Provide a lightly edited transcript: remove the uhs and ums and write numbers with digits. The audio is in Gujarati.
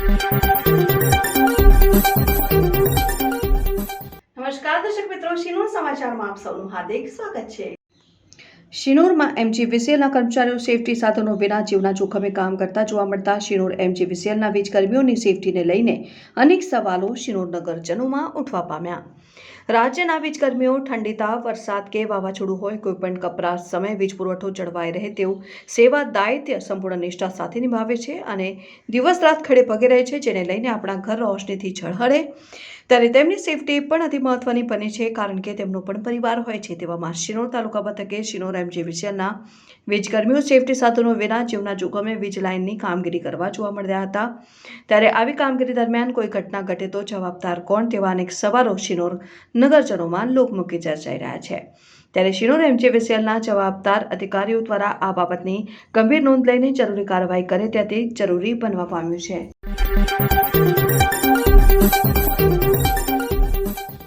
નમસ્કાર દર્શક મિત્રો, શિનોર સમાચારમાં આપ સૌનું હાર્દિક સ્વાગત છે। શિનોરમાં MGVCLના કર્મચારીઓ સેફટી સાધનો વિના જીવના જોખમે કામ કરતા જોવા મળતા શિનોર MGVCLના વીજ કર્મીઓની સેફટીને લઈને અનેક સવાલો શિનોર નગરજનોમાં ઉઠવા પામ્યા। રાજ્યના વીજ કર્મીઓ ઠંડી, તાપ, વરસાદ કે વાવાઝોડું હોય કોઈપણ કપરા સમયે વીજ પુરવઠો જળવાઈ રહે તેવું સેવા દાયિત્વ સંપૂર્ણ નિષ્ઠા સાથે નિભાવે છે અને દિવસ રાત ખડે પગે રહે છે, જેને લઈને આપણા ઘર રોશનીથી ઝળહળે ત્યારે તેમની સેફટી પણ અતિ મહત્વની બને છે, કારણ કે તેમનો પણ પરિવાર હોય છે। તેવામાં શિનોર તાલુકા મથકે શિનોર MGVCLના વીજ કર્મીઓ સેફટી સાધનો વિના જીવના જોખમે વીજ લાઇનની કામગીરી કરવા જોવા મળ્યા હતા। ત્યારે આવી કામગીરી દરમિયાન કોઈ ઘટના ઘટે તો જવાબદાર કોણ, તેવા અનેક સવાલો શિનોર નગરજનોમાં લોકમુખે ચર્ચાઈ રહ્યા છે। ત્યારે શિનોર MGVCLના જવાબદાર અધિકારીઓ દ્વારા આ બાબતની ગંભીર નોંધ લઈને જરૂરી કાર્યવાહી કરે તે જરૂરી બનવા પામ્યું છે।